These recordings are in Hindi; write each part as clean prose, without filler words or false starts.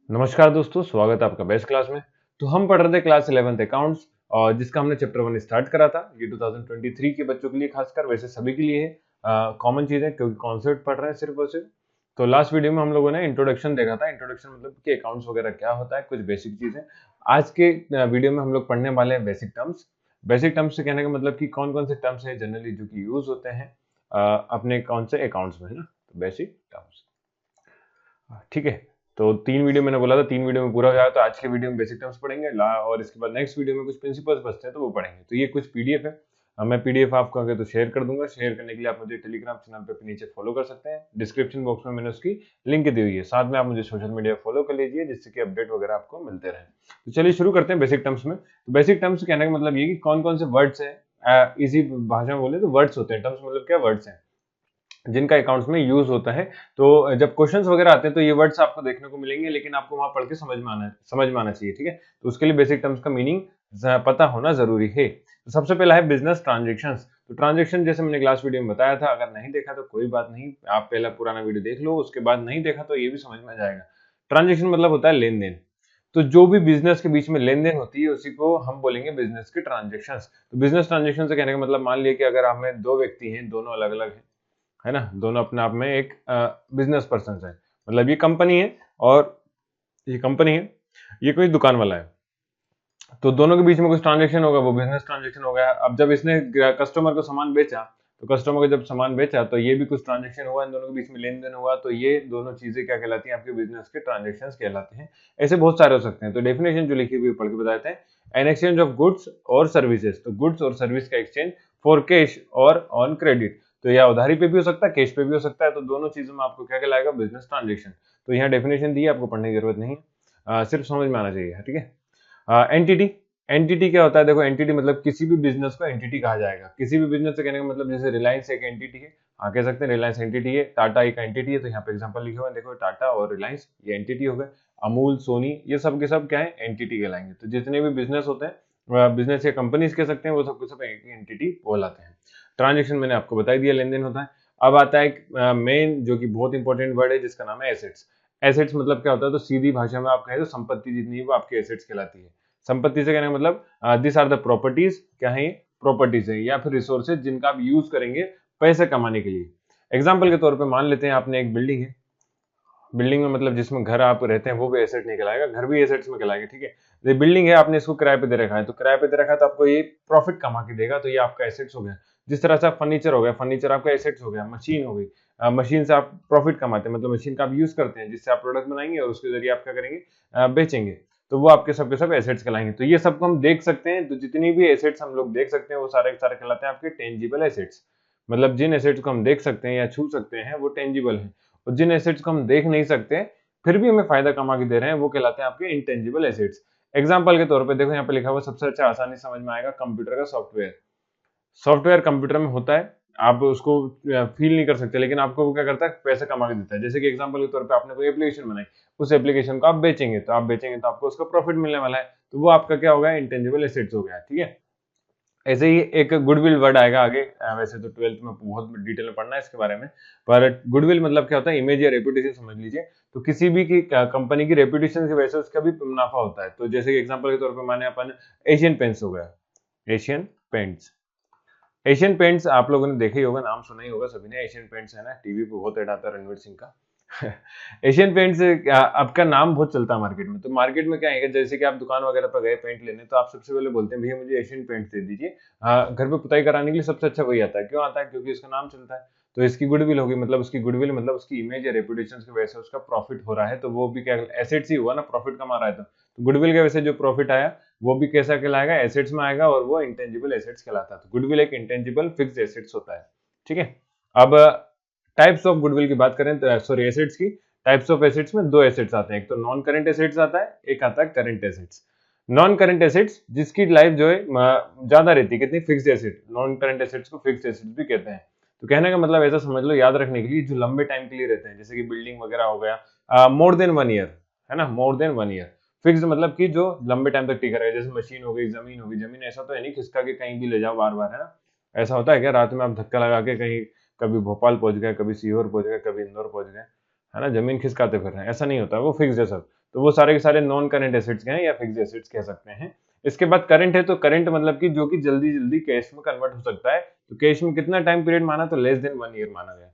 नमस्कार दोस्तों, स्वागत है आपका बेस्ट क्लास में। तो हम पढ़ रहे थे क्लास 11th अकाउंट्स और जिसका हमने चैप्टर 1 स्टार्ट करा था। ये 2023 के बच्चों के लिए खासकर, वैसे सभी के लिए है कॉमन चीज है क्योंकि कॉन्सेप्ट पढ़ रहे हैं सिर्फ और सिर्फ। तो लास्ट वीडियो में हम लोगों ने इंट्रोडक्शन देखा था। इंट्रोडक्शन मतलब कि अकाउंट्स वगैरह क्या होता है, कुछ बेसिक चीजें। आज के वीडियो में हम लोग पढ़ने वाले हैं बेसिक टर्म्स। बेसिक टर्म्स से कहने का मतलब कि कौन कौन से टर्म्स है जनरली जो कि यूज होते हैं अपने कौन से अकाउंट्स में, है ना। तो बेसिक टर्म्स, ठीक है। तो 3 वीडियो मैंने बोला था, 3 वीडियो में पूरा हो जाएगा। तो आज के वीडियो में बेसिक टर्म्स पढ़ेंगे और इसके बाद नेक्स्ट वीडियो में कुछ प्रिंसिपल्स बचते हैं तो वो पढ़ेंगे। तो ये कुछ पीडीएफ है। मैं पीडीएफ आपको आगे तो शेयर कर दूंगा। शेयर करने के लिए आप मुझे टेलीग्राम चैनल पे नीचे फॉलो कर सकते हैं। डिस्क्रिप्शन बॉक्स में मैंने उसकी लिंक दी हुई है। साथ में आप मुझे सोशल मीडिया फॉलो कर लीजिए जिससे कि अपडेट वगैरह आपको मिलते रहे। तो चलिए शुरू करते हैं बेसिक टर्म्स में। तो बेसिक टर्म्स कहने का मतलब ये कि कौन कौन से वर्ड्स है, इसी भाषा में बोले तो वर्ड्स होते हैं। टर्म्स मतलब क्या, वर्ड्स हैं जिनका अकाउंट्स में यूज होता है। तो जब क्वेश्चंस वगैरह आते हैं तो ये वर्ड्स आपको देखने को मिलेंगे, लेकिन आपको वहां पढ़ के समझ में आना चाहिए, ठीक है। तो उसके लिए बेसिक टर्म्स का मीनिंग पता होना जरूरी है। तो सबसे पहला है बिजनेस ट्रांजेक्शंस। तो ट्रांजेक्शन जैसे मैंने लास्ट वीडियो में बताया था, अगर नहीं देखा तो कोई बात नहीं, आप पहला पुराना वीडियो देख लो, उसके बाद नहीं देखा तो ये भी समझ में आ जाएगा। ट्रांजेक्शन मतलब होता है लेन देन। तो जो भी बिजनेस के बीच में लेन देन होती है उसी को हम बोलेंगे बिजनेस के ट्रांजेक्शंस। तो बिजनेस ट्रांजेक्शन से कहने का मतलब, मान लिया कि अगर हमें दो व्यक्ति हैं, दोनों अलग अलग हैं, है ना, दोनों अपने आप में एक बिजनेस पर्सन है। मतलब ये कंपनी है और ये कंपनी है, ये कोई दुकान वाला है। तो दोनों के बीच में कुछ ट्रांजेक्शन होगा, वो बिजनेस ट्रांजेक्शन हो गया। अब जब इसने कस्टमर को सामान बेचा, तो कस्टमर को जब सामान बेचा तो ये भी कुछ ट्रांजेक्शन हुआ, इन दोनों के बीच में लेन देन हुआ। तो ये दोनों चीजें क्या कहलाती हैं, आपके बिजनेस के ट्रांजेक्शंस कहलाते हैं। ऐसे बहुत सारे हो सकते हैं। तो डेफिनेशन जो लिखी हुई पढ़ के बताते हैं, एन एक्सचेंज ऑफ गुड्स और सर्विसेज। तो गुड्स और सर्विस का एक्सचेंज फॉर कैश और ऑन क्रेडिट। तो या उधारी पे भी हो सकता है, कैश पे भी हो सकता है। तो दोनों चीजों में आपको क्या कहलाएगा, बिजनेस ट्रांजेक्शन। तो यहाँ डेफिनेशन दी है, आपको पढ़ने की जरूरत नहीं है, सिर्फ समझ में आना चाहिए, ठीक है। एंटिटी, एंटिटी क्या होता है, देखो एंटिटी मतलब किसी भी बिजनेस को एंटिटी कहा जाएगा। किसी भी बिजनेस से कहने का मतलब, जैसे रिलायंस एक एंटिटी है, हाँ कह सकते हैं रिलायंस एंटिटी है। टाटा एक एंटिटी है, तो यहाँ पे एग्जांपल लिखे हुए हैं, देखो टाटा और रिलायंस ये एंटिटी हो गए। अमूल, सोनी, ये सब के सब क्या है, एंटिटी कहलाएंगे। तो जितने भी बिजनेस होते हैं, बिजनेस या कंपनीज कह सकते हैं, वो सब के सब एक एंटिटी बोलाते हैं। ट्रांजेक्शन मैंने आपको बता दिया, लेन देन होता है। अब आता है मेन जो कि बहुत इंपॉर्टेंट वर्ड है, जिसका नाम है एसेट्स। एसेट्स मतलब क्या होता है, तो सीधी भाषा में आप कहें तो संपत्ति जितनी है वो आपकी एसेट्स कहलाती है। संपत्ति से कहने का मतलब दिस आर द प्रॉपर्टीज, क्या है, प्रॉपर्टीज है या फिर रिसोर्सेज जिनका आप यूज करेंगे पैसे कमाने के लिए। एग्जाम्पल के तौर पे मान लेते हैं आपने एक बिल्डिंग है। बिल्डिंग में मतलब जिसमें घर आप रहते हैं वो भी एसेट नहीं कहलाएगा, घर भी एसेट्स में कहलाएगा, ठीक है। ये बिल्डिंग है, आपने इसको किराए पे दे रखा है, तो किराए पे दे रखा है तो आपको ये प्रॉफिट कमा के देगा, तो ये आपका एसेट्स हो गया। जिस तरह से आप फर्नीचर हो गया, फर्नीचर आपका एसेट्स हो गया। मशीन हो गई, मशीन से आप प्रॉफिट कमाते हैं, मतलब मशीन का आप यूज करते हैं जिससे आप प्रोडक्ट बनाएंगे और उसके जरिए आप क्या करेंगे, बेचेंगे। तो वो आपके सब के सब एसेट्स कहलाएंगे। तो ये सबको हम देख सकते हैं। तो जितनी भी एसेट्स हम लोग देख सकते हैं वो सारे के सारे कहलाते हैं आपके टेंजिबल एसेट्स। मतलब जिन एसेट्स को हम देख सकते हैं या छू सकते हैं वो टेंजिबल है, और जिन एसेट्स को हम देख नहीं सकते फिर भी हमें फायदा कमा के दे रहे हैं वो कहलाते हैं आपके इंटेंजिबल एसेट्स। एग्जांपल के तौर पे देखो, यहाँ पे लिखा हुआ सबसे अच्छा आसानी से समझ में आएगा, कंप्यूटर का सॉफ्टवेयर। सॉफ्टवेयर कंप्यूटर में होता है, आप उसको फील नहीं कर सकते, लेकिन आपको वो क्या करता है, पैसे कमा के देता है। जैसे कि एग्जांपल के तौर पे आपने कोई एप्लीकेशन बनाई, उस एप्लीकेशन को आप बेचेंगे, तो आपको उसका प्रॉफिट मिलने वाला है। तो वो आपका क्या होगा, इंटेंजिबल एसेट्स हो गया, ठीक है। ऐसे ही एक गुडविल वर्ड आएगा आगे, वैसे तो 12th में बहुत डिटेल में पढ़ना है इसके बारे में, पर गुडविल मतलब क्या होता है, इमेज या रेपुटेशन समझ लीजिए। तो किसी भी की कंपनी की रेपुटेशन की वजह से उसका भी मुनाफा होता है। तो जैसे कि एग्जांपल के तौर पे माने अपन एशियन पेंट्स हो गया, एशियन पेंट्स। एशियन पेंट्स आप लोगों ने देखा ही होगा, नाम सुना ही होगा सभी ने, एशियन पेंट्स है ना, टीवी पे बहुत ऐड आता है रणवीर सिंह का। एशियन पेंट्स आपका नाम बहुत चलता है मार्केट में। तो मार्केट में क्या है, जैसे कि आप दुकान वगैरह पर गए पेंट लेने, तो आप सबसे पहले बोलते हैं भैया मुझे एशियन पेंट दे दीजिए। घर पे पुताई कराने के लिए सबसे अच्छा वही आता है। क्यों आता है, क्योंकि इसका नाम चलता है। तो इसकी गुडविल होगी, मतलब उसकी गुडविल मतलब उसकी इमेज या रेपुटेशन की वजह से उसका प्रॉफिट हो रहा है। तो वो भी क्या, एसेट्स ही हुआ ना, प्रॉफिट कमा रहा है। तो गुडविल की वजह से जो प्रॉफिट आया वो भी कैसा कहलाएगा, एसेट्स में आएगा, और वो इंटेंजिबल एसेट्स कहलाता है। तो गुडविल एक इंटेंजिबल फिक्स्ड एसेट्स होता है, ठीक है। अब टाइप्स ऑफ गुडविल की बात करें तो सॉरी एसेट्स की, टाइप्स ऑफ एसेट्स में दो एसेट्स आते हैं, एक तो नॉन करंट एसेट्स आता है, एक आता है current assets. Non current assets जिसकी लाइफ जो है ज्यादा रहती है, कितनी, fixed asset. Non current assets को फिक्स्ड एसेट्स भी कहते हैं। तो कहने का मतलब ऐसा समझ लो, याद रखने के लिए, जो लंबे टाइम के लिए रहते हैं, जैसे कि बिल्डिंग वगैरह हो गया, मोर देन 1 ईयर, है ना, मोर देन 1 ईयर। फिक्स्ड मतलब कि जो लंबे टाइम तक टिका रहे, जैसे मशीन हो गई, जमीन हो गई। जमीन ऐसा तो है नहीं खिसका के कहीं भी ले जाओ बार बार, है ना। ऐसा होता है क्या, रात में आप धक्का लगा के कहीं, कभी भोपाल पहुंच गए, कभी सीहोर पहुंच गए, कभी इंदौर पहुंच गए, है ना, जमीन खिसकाते फिर रहे हैं, ऐसा नहीं होता, वो फिक्स है सब। तो वो सारे के सारे नॉन करंट एसेट्स के हैं या फिक्स एसेट्स कह सकते हैं। इसके बाद करंट है, तो करंट मतलब कि जो कि जल्दी जल्दी कैश में कन्वर्ट हो सकता है। तो कैश में कितना टाइम पीरियड माना, तो लेस देन 1 ईयर माना गया।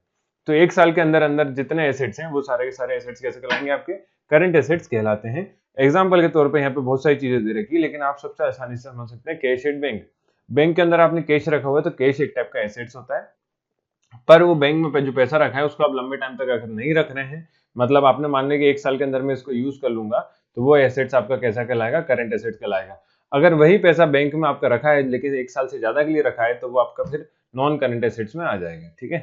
तो 1 साल के अंदर अंदर जितने एसेट्स हैं वो सारे के सारे एसेट्स कैसे कहलाएंगे, आपके करंट एसेट्स कहलाते हैं। एग्जाम्पल के तौर पे यहाँ पे बहुत सारी चीजें दे रखी है, लेकिन आप सबसे आसानी से समझ सकते हैं कैश एट बैंक। बैंक के अंदर आपने कैश रखा हुआ है, तो कैश एक टाइप का एसेट्स होता है। पर वो बैंक में जो पैसा रखा है उसको आप लंबे टाइम तक अगर नहीं रख रहे हैं, मतलब आपने मान लिया कि 1 साल के अंदर में इसको यूज कर लूंगा, तो वो एसेट्स आपका कैसा कहलाएगा, करंट एसेट कहलाएगा। अगर वही पैसा बैंक में आपका रखा है लेकिन 1 साल से ज्यादा के लिए रखा है, तो वो आपका फिर नॉन करंट एसेट्स में आ जाएगा। ठीक है,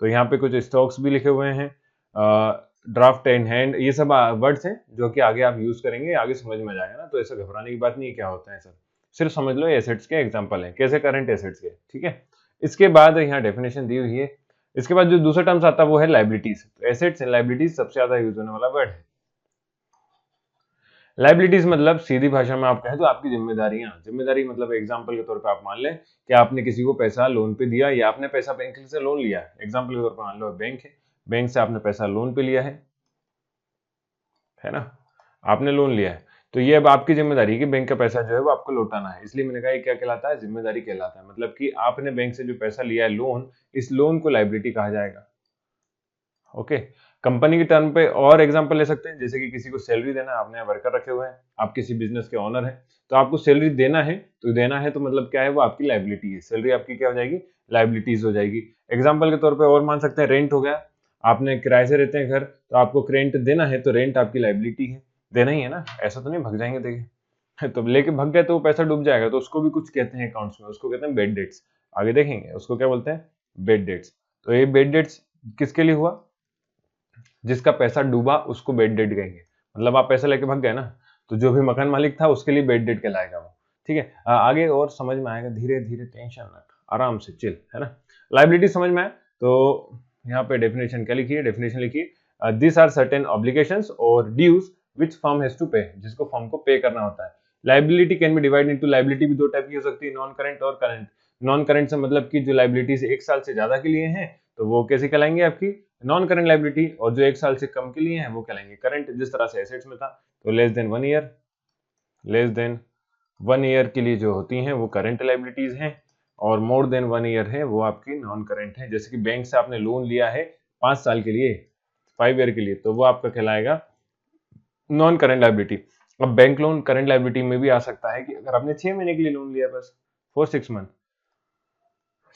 तो यहाँ पे कुछ स्टॉक्स भी लिखे हुए हैं, ड्राफ्ट इन हैंड, ये सब वर्ड्स हैं जो कि आगे आप यूज करेंगे, आगे समझ में आ जाएगा ना। तो ऐसा घबराने की बात नहीं है, क्या होता है सर, सिर्फ समझ लो एसेट्स के एग्जांपल हैं, कैसे करंट एसेट्स के। ठीक है, इसके बाद यहाँ डेफिनेशन दी हुई है। इसके बाद जो दूसरा टर्म्स आता है वो है लाइबिलिटीज। तो एसेट्स एंड लाइबिलिटीज सबसे ज्यादा यूज होने वाला वर्ड है। लाइबिलिटीज मतलब सीधी भाषा में आप कहें तो आपकी जिम्मेदारियां। जिम्मेदारी मतलब एग्जांपल के तौर पे आप मान लें कि आपने किसी को पैसा लोन पे दिया, या आपने पैसा बैंक से लोन लिया। एग्जांपल के तौर पे मान लो बैंक है, बैंक से आपने पैसा लोन पे लिया है ना, आपने लोन लिया है। तो ये अब आपकी जिम्मेदारी है कि बैंक का पैसा जो है वो आपको लौटाना है। इसलिए मैंने कहा ये क्या कहलाता है, जिम्मेदारी कहलाता है। मतलब कि आपने बैंक से जो पैसा लिया है लोन, इस लोन को लाइबिलिटी कहा जाएगा। ओके, कंपनी के टर्म पे और एग्जांपल ले सकते हैं, जैसे कि किसी को सैलरी देना, आपने वर्कर रखे हुए हैं, आप किसी बिजनेस के ओनर हैं, तो आपको सैलरी देना है, तो मतलब क्या है, वो आपकी लाइबिलिटी है। सैलरी आपकी क्या हो जाएगी, लाइबिलिटीज हो जाएगी। एग्जाम्पल के तौर पर और मान सकते हैं रेंट हो गया, आपने किराए से रहते हैं घर, तो आपको रेंट देना है, तो रेंट आपकी लाइबिलिटी है, देना ही है ना, ऐसा तो नहीं भग जाएंगे देखिए तो लेके भग गए तो वो पैसा डूब जाएगा। तो उसको भी कुछ कहते हैं अकाउंट्स में, उसको कहते हैं बेड डेट्स। आगे देखेंगे उसको क्या बोलते हैं, बेड डेट्स। तो ये बेड डेट्स किसके लिए हुआ, जिसका पैसा डूबा उसको बेड डेट कहेंगे। मतलब आप पैसा लेके भाग गए ना, तो जो भी मकान मालिक था उसके लिए बेड डेट कहलाएगा वो। ठीक है, आगे और समझ में आएगा, धीरे धीरे, टेंशन मत, आराम से चिल, है ना। लाइबिलिटी समझ में आए तो यहाँ पे डेफिनेशन क्या लिखी है, डेफिनेशन लिखिए, दिस आर सर्टेन ऑब्लिगेशंस और dues which firm has to pay, जिसको फर्म को पे करना होता है। Liability can be divide into, liability भी दो टाइप की हो सकती है, नॉन करंट और करंट। नॉन करंट से मतलब कि जो लाइबिलिटीज 1 साल से ज्यादा के लिए हैं, तो वो कैसे कहलाएंगे, आपकी नॉन करंट लाइबिलिटी। और जो 1 साल से कम के लिए हैं वो कहलाएंगे करंट, जिस तरह से एसेट्स में था। तो less than 1 year, less than 1 year के लिए जो होती हैं वो करंट लाइबिलिटीज हैं, और मोर देन 1 ईयर है वो आपकी नॉन करंट है। जैसे कि बैंक से आपने लोन लिया है 5 साल के लिए, 5 ईयर के लिए, तो वो आपका कहलाएगा नॉन करंट लाइबिलिटी। अब बैंक लोन करंट लाइबिलिटी में भी आ सकता है कि अगर आपने 6 महीने के लिए लोन लिया, बस फॉर 6 मंथ,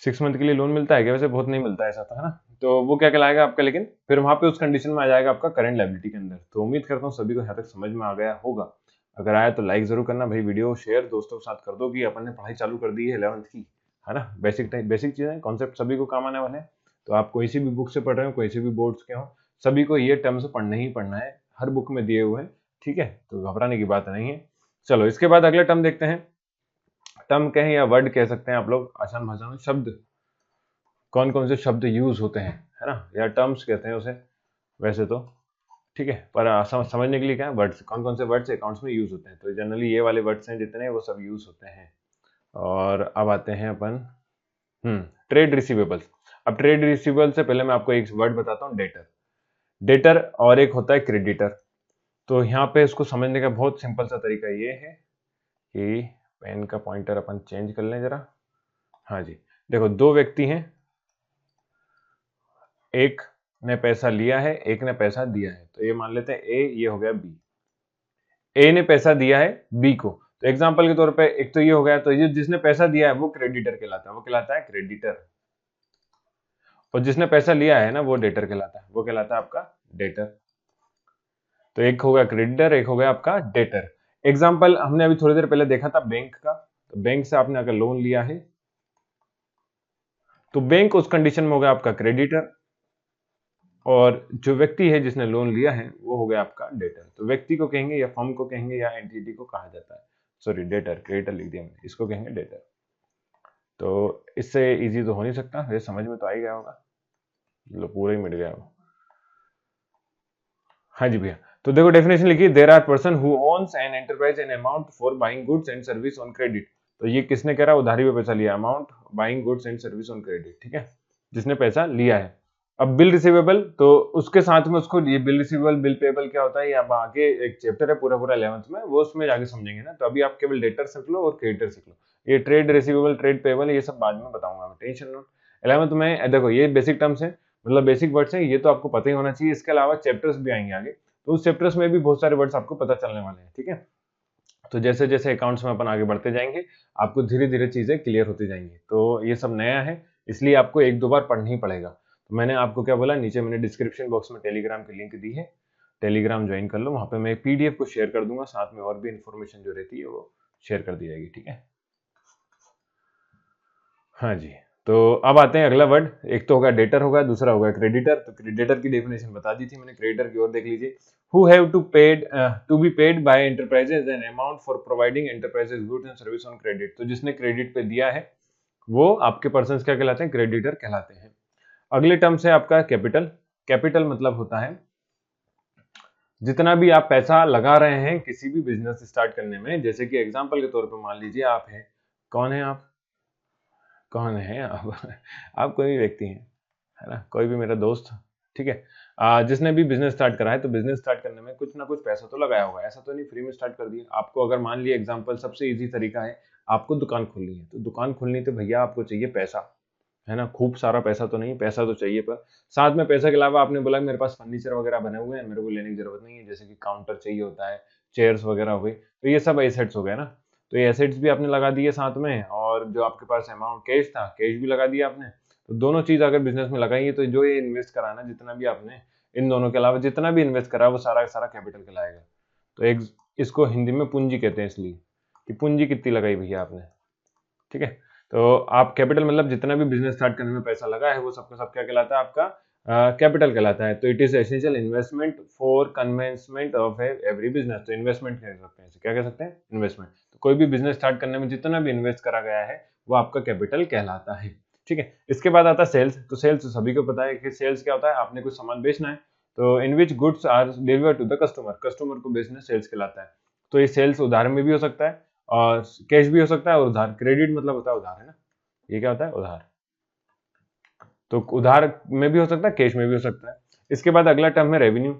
6 मंथ के लिए लोन मिलता है क्या, वैसे बहुत नहीं मिलता है ऐसा, था है ना। तो वो क्या कहलाएगा आपका, लेकिन फिर वहां पे उस कंडीशन में आ जाएगा आपका करंट लाइबिलिटी के अंदर। तो उम्मीद करता हूँ सभी को यहाँ तक समझ में आ गया होगा। अगर आया तो लाइक जरूर करना भाई, वीडियो शेयर दोस्तों के साथ कर दो कि अपन ने पढ़ाई चालू कर दी है 11th की, है ना। बेसिक चीजें, कॉन्सेप्ट सभी को काम आने वाले हैं। तो आप कोई सी भी बुक से पढ़ रहे हो, कोई सी भी बोर्ड्स के हो, सभी को ये टर्म्स पढ़ना ही पढ़ना है, हर बुक में दिए हुए हैं। ठीक है, तो घबराने की बात नहीं है। चलो इसके बाद अगला टर्म देखते हैं। टर्म कहें या वर्ड कह सकते हैं आप लोग, आसान भाषा में शब्द, कौन कौन से शब्द यूज होते हैं, है ना, या टर्म्स कहते हैं उसे वैसे तो। ठीक है, पर समझने के लिए क्या है, वर्ड्स, कौन कौन से वर्ड्स अकाउंट्स में यूज होते हैं। तो जनरली ये वाले वर्ड्स हैं जितने, वो सब यूज होते हैं। और अब आते हैं अपन ट्रेड रिसीवेबल्स। अब ट्रेड रिसीवेबल से पहले मैं आपको एक वर्ड बताता हूँ, डेटर। डेटर और एक होता है क्रेडिटर। तो यहाँ पे इसको समझने का बहुत सिंपल सा तरीका ये है कि पेन का पॉइंटर अपन चेंज कर लें जरा। हाँ जी, देखो दो व्यक्ति हैं, एक ने पैसा लिया है, एक ने पैसा दिया है। तो ये मान लेते हैं ए, ये हो गया बी। ए ने पैसा दिया है बी को, तो एग्जांपल के तौर पे एक तो ये हो गया, तो ये जिसने पैसा दिया है वो क्रेडिटर कहलाता है, वो कहलाता है क्रेडिटर। और जिसने पैसा लिया है ना वो डेटर कहलाता है, वो कहलाता है आपका डेटर। तो एक हो गया क्रेडिटर, एक हो गया आपका डेटर। एग्जाम्पल हमने अभी थोड़ी देर पहले देखा था बैंक का। तो बैंक से आपने अगर लोन लिया है तो बैंक उस कंडीशन में हो गया आपका क्रेडिटर, और जो व्यक्ति है जिसने लोन लिया है वो हो गया आपका डेटर। तो व्यक्ति को कहेंगे या फर्म को कहेंगे या एंटिटी को कहा जाता है, सॉरी डेटर, क्रेडिटर लिख दिया मैंने, इसको कहेंगे डेटर। तो इससे इजी तो हो नहीं सकता, ये समझ में तो आ ही गया होगा, मतलब पूरा ही मिट गया हो। हाँ जी भैया, तो देखो डेफिनेशन लिखिए, there are person who owns an enterprise an amount for buying goods and service on credit. तो ये किसने कह रहा है, उधारी पे पैसा लिया, amount buying goods and service on credit. ठीक है, जिसने पैसा लिया है। अब बिल रिसीवेबल, तो उसके साथ में उसको ये बिल रिसीवेबल बिल पेबल क्या होता है, ये अब आगे एक चैप्टर है पूरा पूरा 11th में, वो उसमें जाके समझेंगे ना। तो अभी आप केवल डेटर सीख लो और क्रेडिटर सीख लो, ये ट्रेड रिसीवेबल ट्रेड पेबल ये सब बाद में बताऊंगा मैं, टेंशन नो। 11th में देखो ये बेसिक टर्म्स है, मतलब बेसिक वर्ड्स है, ये तो आपको पता ही होना चाहिए। इसके अलावा चैप्टर्स भी आएंगे आगे, तो उस चैप्टर्स में भी बहुत सारे वर्ड्स आपको पता चलने वाले हैं, ठीक है। तो जैसे जैसे अकाउंट्स में अपन आगे बढ़ते जाएंगे, आपको धीरे धीरे चीजें क्लियर होती जाएंगी। तो ये सब नया है, इसलिए आपको एक दो बार पढ़ना ही पड़ेगा। तो मैंने आपको क्या बोला, नीचे मैंने डिस्क्रिप्शन बॉक्स में टेलीग्राम की लिंक दी है, टेलीग्राम ज्वाइन कर लो, वहां पे मैं पीडीएफ को शेयर कर दूंगा, साथ में और भी इन्फॉर्मेशन जो रहती है वो शेयर कर दी जाएगी, ठीक है। हाँ जी, तो अब आते हैं अगला वर्ड। एक तो होगा डेटर होगा, दूसरा होगा क्रेडिटर। तो क्रेडिटर की डेफिनेशन बता दी थी मैंने, क्रेडिटर की ओर देख लीजिए। Who have to be paid by enterprises an amount for providing enterprises goods and service on credit. तो जिसने क्रेडिट पे दिया है वो आपके पर्सन क्या कहलाते हैं, क्रेडिटर कहलाते हैं। अगले टर्म से आपका कैपिटल। कैपिटल मतलब होता है जितना भी आप पैसा लगा रहे हैं किसी भी बिजनेस स्टार्ट करने में। जैसे कि एग्जांपल के तौर पे मान लीजिए आप हैं, कौन है आप, कौन है आप आप कोई भी व्यक्ति हैं, है ना, कोई भी मेरा दोस्त, ठीक है। जिसने भी बिजनेस स्टार्ट करा है, तो बिजनेस स्टार्ट करने में कुछ ना कुछ पैसा तो लगाया होगा, ऐसा तो नहीं फ्री में स्टार्ट कर दिया। आपको अगर मान लिया एग्जांपल, सबसे इजी तरीका है, आपको दुकान खोलनी है, तो दुकान खोलनी तो भैया आपको चाहिए पैसा, है ना, खूब सारा पैसा तो नहीं, पैसा तो चाहिए, पर साथ में पैसे के अलावा आपने बोला मेरे पास फर्नीचर वगैरह बने हुए हैं, मेरे को लेने की जरूरत नहीं है, जैसे कि काउंटर चाहिए होता है, चेयर्स वगैरह हो गई, तो ये सब एसेट्स हो गए ना। तो ये एसेट्स भी आपने लगा दिए साथ में, और जो आपके पास अमाउंट कैश था, कैश भी लगा दिया आपने। तो दोनों चीज अगर बिजनेस में लगाएंगे, तो जो ये इन्वेस्ट करा ना, जितना भी आपने, इन दोनों के अलावा जितना भी इन्वेस्ट करा, वो सारा सारा कैपिटल कहलाएगा। तो एक इसको हिंदी में पूंजी कहते हैं, इसलिए कि पूंजी कितनी लगाई भैया आपने, ठीक है। तो आप कैपिटल मतलब जितना भी बिजनेस स्टार्ट करने में पैसा लगा है, वो सबका सब क्या कहलाता है, आपका कैपिटल कहलाता है। तो it is essential investment for commencement of every business. तो इन्वेस्टमेंट कह सकते हैं, क्या कह सकते हैं, इन्वेस्टमेंट। तो कोई भी बिजनेस स्टार्ट करने में जितना भी इन्वेस्ट करा गया है, वो आपका कैपिटल कहलाता है, ठीक है। इसके बाद आता है सेल्स। तो सेल्स सभी को पता है कि सेल्स क्या होता है, आपने कुछ सामान बेचना है, तो in which goods are delivered to the customer, customer को बेचना सेल्स कहलाता है। तो ये सेल्स उधार में भी हो सकता है, और कैश भी हो सकता है, और उधार। क्रेडिट मतलब होता है उधार, है ना, ये क्या होता है, उधार। तो उधार में भी हो सकता है, कैश में भी हो सकता है। इसके बाद अगला टर्म है रेवेन्यू।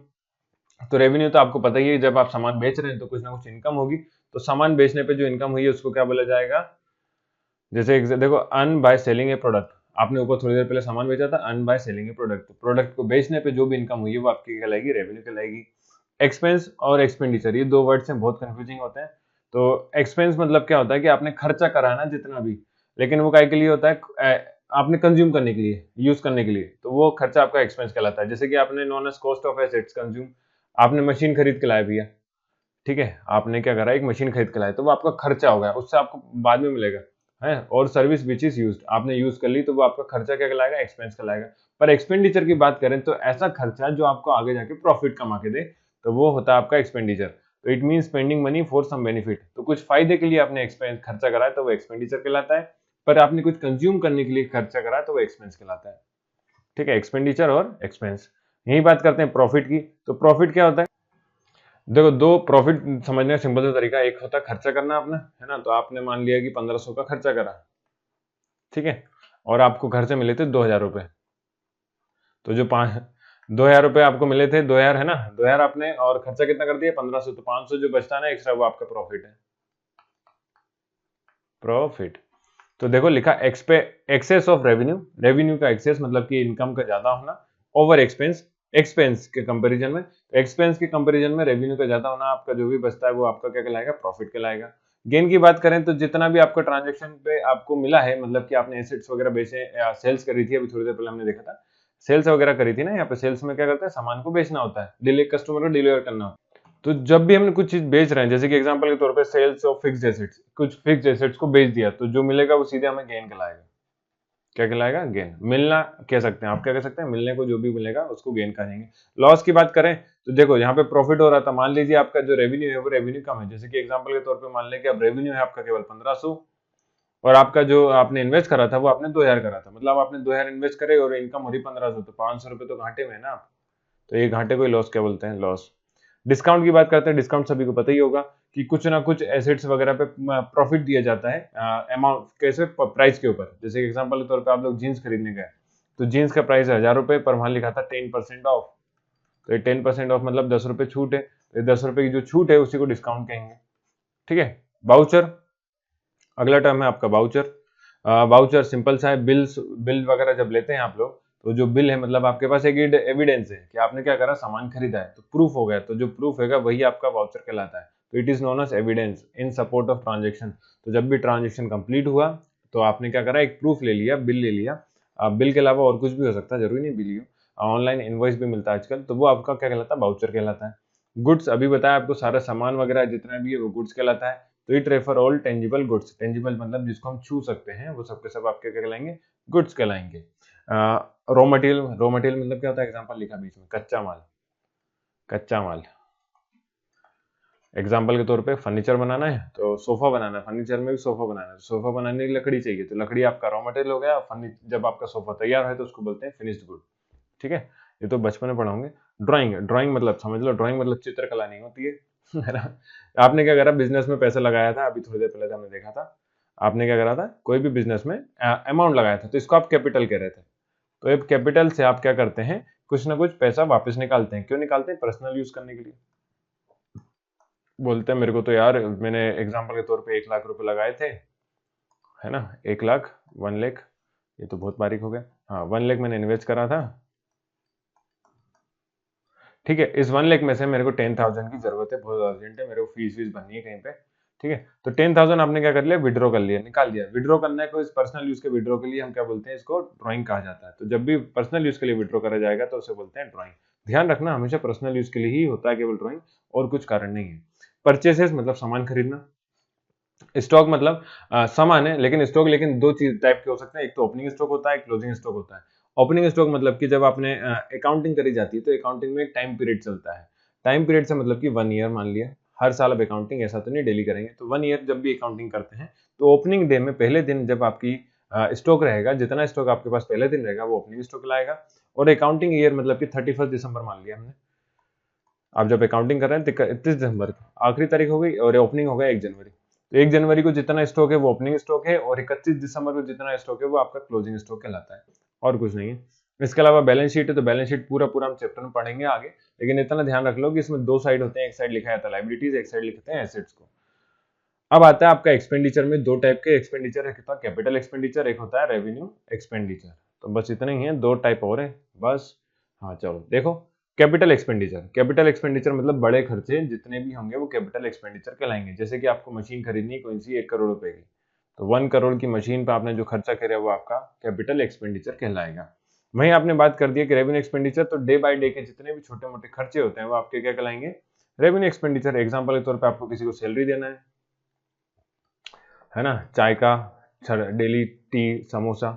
तो रेवेन्यू तो आपको पता ही है, जब आप सामान बेच रहे हैं तो कुछ ना कुछ इनकम होगी। तो सामान बेचने पे जो इनकम हुई है उसको क्या बोला जाएगा, जैसे देखो, earn by selling A product. आपने ऊपर थोड़ी देर पहले सामान बेचा था, earn by selling A product. Product को बेचने पे जो भी इनकम हुई है वो आपकी कहलाएगी, रेवेन्यू कहलाएगी। एक्सपेंस और एक्सपेंडिचर, ये दो वर्ड्स हैं, बहुत कंफ्यूजिंग होते हैं। तो एक्सपेंस मतलब क्या होता है कि आपने खर्चा करा ना जितना भी, लेकिन वो काय के लिए होता है, आपने कंज्यूम करने के लिए, यूज करने के लिए, तो वो खर्चा आपका एक्सपेंस कहलाता है। जैसे कि आपने known as cost of assets consume, आपने मशीन खरीद के लाया भैया, ठीक है, आपने क्या करा, एक मशीन खरीद के लाया, तो वो आपका खर्चा हो गया, उससे आपको बाद में मिलेगा, है। और सर्विस विच इज यूज्ड, आपने यूज कर ली, तो वो आपका खर्चा क्या कहलाएगा, एक्सपेंस कहलाएगा। पर एक्सपेंडिचर की बात करें तो ऐसा खर्चा जो आपको आगे जाके प्रॉफिट कमा के दे, तो वो होता है आपका एक्सपेंडिचर। तो it mean spending money for some benefit. तो कुछ फायदे के लिए आपने एक्सपेंस खर्चा करा है, तो वो एक्सपेंडिचर कहलाता है। पर आपने कुछ कंज्यूम करने के लिए खर्चा करा है, तो वो एक्सपेंस कहलाता है, ठीक है। एक्सपेंडिचर और एक्सपेंस। यही बात करते हैं प्रॉफिट की। तो प्रॉफिट क्या होता है, देखो, दो प्रॉफिट समझने का सिंपल सा तरीका, एक होता है खर्चा करना अपना, है ना। तो आपने मान लिया कि 1500 का खर्चा करा, ठीक है, और आपको घर से मिले थे 2000 रुपए। तो जो 2000 रुपए आपको मिले थे, 2000 है ना, 2000 आपने, और खर्चा कितना कर दिया, 1500। तो 500 जो बचता है ना एक्स्ट्रा, वो आपका प्रॉफिट है, प्रॉफिट। तो देखो लिखा एक्सेस ऑफ रेवेन्यू। रेवेन्यू का एक्सेस मतलब कि इनकम का ज्यादा होना, ओवर एक्सपेंस, एक्सपेंस के कंपैरिजन में। एक्सपेंस के कंपैरिजन में रेवेन्यू का ज्यादा होना, आपका जो भी बचता है वो आपका क्या कहलाएगा, प्रॉफिट कहलाएगा। गेन की बात करें तो जितना भी आपका ट्रांजेक्शन पे आपको मिला है, मतलब कि आपने एसेट्स वगैरह बेचे या सेल्स करी थी, अभी थोड़ी देर पहले हमने देखा था, सेल्स वगैरह करी थी ना। यहाँ पे सेल्स में क्या करते हैं, सामान को बेचना होता है, कस्टमर को डिलीवर करना होता है। तो जब भी हमने कुछ चीज बेच रहे हैं, जैसे कि एग्जांपल के तौर पे सेल्स ऑफ फिक्स्ड एसेट्स, कुछ फिक्स्ड एसेट्स को बेच दिया, तो जो मिलेगा वो सीधे हमें गेन कहलाएगा। क्या कहलाएगा, गेन। मिलना कह सकते हैं, आप क्या कह सकते हैं, मिलने को जो भी मिलेगा उसको गेन कहेंगे। लॉस की बात करें तो देखो, यहाँ पे प्रॉफिट हो रहा था, मान लीजिए आपका जो रेवेन्यू है वो रेवेन्यू कम है। जैसे कि एग्जांपल के तौर पे मान लें कि अब रेवेन्यू है आपका केवल 1500, और आपका जो आपने इन्वेस्ट करा था वो आपने 2000 करा था, मतलब आपने 2000 इन्वेस्ट करे और इनकम हो रही 1500, तो 500 रुपए तो घाटे में है ना आप। तो ये घाटे को लॉस क्या बोलते हैं, लॉस। डिस्काउंट की बात करते हैं, डिस्काउंट सभी को पता ही होगा कि कुछ ना कुछ एसेट्स वगैरह पे प्रॉफिट दिया जाता है, अमाउंट कैसे, प्राइस के ऊपर। जैसे एग्जांपल के तौर पे आप लोग जीन्स खरीदने गए, तो जीन्स का प्राइस है 1000 रुपये, पर वहां लिखा था 10% ऑफ। तो ये 10% ऑफ मतलब 10 रुपये छूट है, ये 10 रुपये की जो छूट है उसी को डिस्काउंट कहेंगे। ठीक है। वाउचर, अगला टर्म है आपका वाउचर। वाउचर सिंपल सा है, बिल वगैरह जब लेते हैं आप लोग, तो जो बिल है मतलब आपके पास एक एविडेंस है कि आपने क्या करा, सामान खरीदा है, तो प्रूफ हो गया, तो जो प्रूफ होगा वही आपका वाउचर कहलाता है। तो it is known as evidence in support of transaction. तो जब भी ट्रांजेक्शन कंप्लीट हुआ तो आपने क्या करा, एक प्रूफ ले लिया, बिल ले लिया। बिल के अलावा और कुछ भी हो सकता है, जरूरी नहीं बिल ही हो, ऑनलाइन इनवॉइस भी मिलता है आजकल, तो वो आपका क्या कहलाता है, वाउचर कहलाता है। गुड्स, अभी बताया आपको, सारा सामान वगैरह जितना भी है वो गुड्स कहलाता है। तो it refer all tangible goods, tangible मतलब जिसको हम छू सकते हैं, वो सब के सब आपके क्या कहलाएंगे, गुड्स कहलाएंगे। रॉ मटेरियल, रॉ मटेरियल मतलब क्या होता है, एग्जांपल लिखा बीच में, कच्चा माल, कच्चा माल। एग्जाम्पल के तौर पे फर्नीचर बनाना है तो सोफा बनाना है, फर्नीचर में भी सोफा बनाना है, तो सोफा बनाने की लकड़ी चाहिए, तो लकड़ी आपका रॉ मटेरियल हो गया। जब आपका सोफा तैयार है तो उसको बोलते हैं फिनिश्ड गुड। ठीक है, ये तो बचपन में पढ़ाओगे। ड्राइंग, ड्राइंग मतलब समझ लो, ड्राइंग मतलब चित्रकला नहीं होती है है ना। आपने क्या करा, बिजनेस में पैसा लगाया था, अभी थोड़ी देर पहले हमने देखा था, आपने क्या करा था, कोई भी बिजनेस में अमाउंट लगाया था, तो इसको आप कैपिटल कह रहे थे। तो अब कैपिटल से आप क्या करते हैं, कुछ ना कुछ पैसा वापस निकालते हैं। क्यों निकालते हैं, पर्सनल यूज करने के लिए। बोलते हैं मेरे को तो यार, मैंने एग्जाम्पल के तौर पे 1 लाख रुपए लगाए थे, है ना, 1 लाख, 1 लाख, ये तो बहुत बारीक हो गया, हाँ 1 लाख मैंने इन्वेस्ट करा था। ठीक है, इस 1 लाख में से मेरे को 10,000 की जरूरत है, बहुत अर्जेंट है, मेरे को फीस भरनी है कहीं पे। ठीक है, तो 10,000 आपने क्या कर लिया, विड्रॉ कर लिया, निकाल दिया। विड्रॉ करना है कोई पर्सनल यूज के विड्रॉ के लिए हम क्या बोलते हैं, इसको ड्राइंग कहा जाता है। तो जब भी पर्सनल यूज के लिए विड्रॉ करा जाएगा तो उसे बोलते हैं ड्राइंग। ध्यान रखना, हमेशा पर्सनल यूज के लिए ही होता है केवल ड्राइंग, और कुछ कारण नहीं है। परचेसेस मतलब सामान खरीदना। स्टॉक मतलब सामान है, लेकिन स्टॉक लेकिन दो चीज टाइप के हो सकते हैं, एक तो ओपनिंग स्टॉक होता है, क्लोजिंग स्टॉक होता है। ओपनिंग स्टॉक मतलब कि जब आपने अकाउंटिंग करी जाती है तो अकाउंटिंग में एक टाइम पीरियड चलता है। टाइम पीरियड से मतलब कि 1 ईयर मान लिया, हर साल अब अकाउंटिंग ऐसा तो नहीं डेली करेंगे, तो 1 ईयर जब भी अकाउंटिंग करते हैं तो ओपनिंग डे में पहले दिन जब आपकी स्टॉक रहेगा, जितना स्टॉक आपके पास पहले दिन रहेगा वो ओपनिंग स्टॉक लाएगा। और अकाउंटिंग ईयर मतलब कि 31 दिसंबर मान लिया हमने, आप जब अकाउंटिंग कर रहे हैं 31 दिसंबर आखिरी तारीख हो गई, और ओपनिंग हो गया 1 जनवरी। तो 1 जनवरी को जितना स्टॉक है वो ओपनिंग स्टॉक है, और 31 दिसंबर को जितना स्टॉक है वो आपका क्लोजिंग स्टॉक कहलाता है, और कुछ नहीं है। इसके अलावा बैलेंस शीट है, तो बैलेंस शीट पूरा पूरा हम चैप्टर में पढ़ेंगे आगे, लेकिन इतना ध्यान रख लो कि इसमें दो साइड होते हैं, एक साइड लिखा जाता है लाइबिलिटीज, एक साइड लिखते हैं एसेट्स को। अब आता है आपका एक्सपेंडिचर में, दो टाइप के एक्सपेंडिचर है, एक कैपिटल एक्सपेंडिचर, एक होता है रेवेन्यू एक्सपेंडिचर। तो बस इतना ही है, दो टाइप और है बस। हाँ चलो देखो, कैपिटल एक्सपेंडिचर, कैपिटल एक्सपेंडिचर मतलब बड़े खर्चे जितने भी होंगे वो कैपिटल एक्सपेंडिचर कहलाएंगे। जैसे कि आपको मशीन खरीदनी है कोई सी 1 करोड़ रुपए की, तो 1 करोड़ की मशीन पर आपने जो खर्चा किया वो आपका कैपिटल एक्सपेंडिचर कहलाएगा। वहीं आपने बात कर दी कि रेवेन्यू एक्सपेंडिचर, तो डे बाय डे के जितने भी छोटे मोटे खर्चे होते हैं वो आपके क्या कहलाएंगे, रेवेन्यू एक्सपेंडिचर। एग्जाम्पल के तौर पर आपको किसी को सैलरी देना है ना, चाय का, डेली टी, समोसा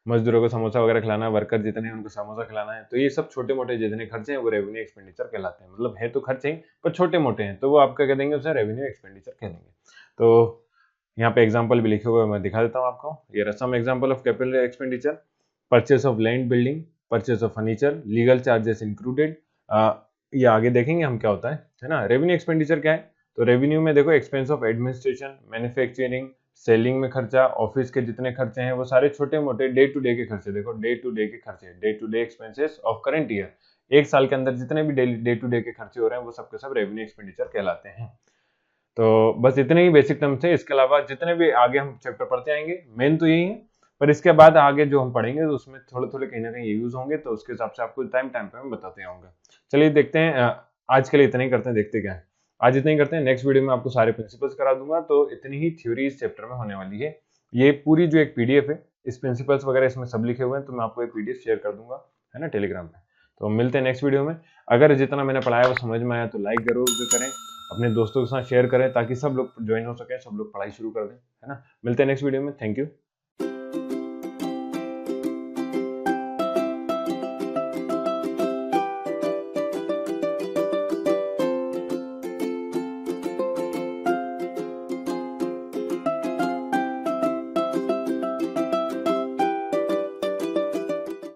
मजदूरों को समोसा वगैरह खिलाना है, वर्कर जितने हैं उनको समोसा खिलाना है, तो ये सब छोटे मोटे जितने खर्चे हैं वो रेवेन्यू एक्सपेंडिचर कहलाते हैं। मतलब है तो खर्चे ही पर छोटे मोटे हैं, तो वो आपका कह देंगे, उसे रेवेन्यू एक्सपेंडिचर कह देंगे। तो यहाँ पे एग्जाम्पल भी लिखे हुए मैं दिखा देता हूँ आपको, ये some example of capital expenditure: purchase of land building, purchase of furniture, legal charges included. ये आगे देखेंगे हम क्या होता है ना। रेवेन्यू एक्सपेंडिचर क्या है, तो रेवेन्यू में देखो expense of administration, manufacturing, selling में खर्चा, ऑफिस के जितने खर्चे हैं वो सारे छोटे मोटे डे टू डे के खर्चे। देखो डे टू डे के खर्चे, day to day expenses of current year, एक साल के अंदर जितने भी डे टू डे के खर्चे हो रहे हैं वो सबके सब रेवेन्यू एक्सपेंडिचर कहलाते हैं। तो बस इतने ही बेसिक टर्म्स है, इसके अलावा जितने भी आगे हम चैप्टर पढ़ते आएंगे मेन तो यही है, पर इसके बाद आगे जो हम पढ़ेंगे तो उसमें थोड़े थोड़े कहीं ना कहीं यूज होंगे, तो उसके हिसाब से आपको टाइम टाइम पे मैं बताते आऊंगा। चलिए देखते हैं, आज के लिए इतना ही करते हैं, देखते क्या है। आज इतना ही करते हैं, नेक्स्ट वीडियो में आपको सारे प्रिंसिपल्स करा दूंगा, तो इतनी ही थ्योरी इस चैप्टर में होने वाली है। ये पूरी जो एक पीडीएफ है, इस प्रिंसिपल्स वगैरह इसमें सब लिखे हुए हैं, तो मैं आपको एक पीडीएफ शेयर कर दूंगा, है ना, टेलीग्राम पे। तो मिलते हैं नेक्स्ट वीडियो में। अगर जितना मैंने पढ़ाया वो समझ में आया तो लाइक जरूर करें, अपने दोस्तों के साथ शेयर करें, ताकि सब लोग ज्वाइन हो सके, सब लोग पढ़ाई शुरू कर दें, है ना। मिलते हैं नेक्स्ट वीडियो में, थैंक यू।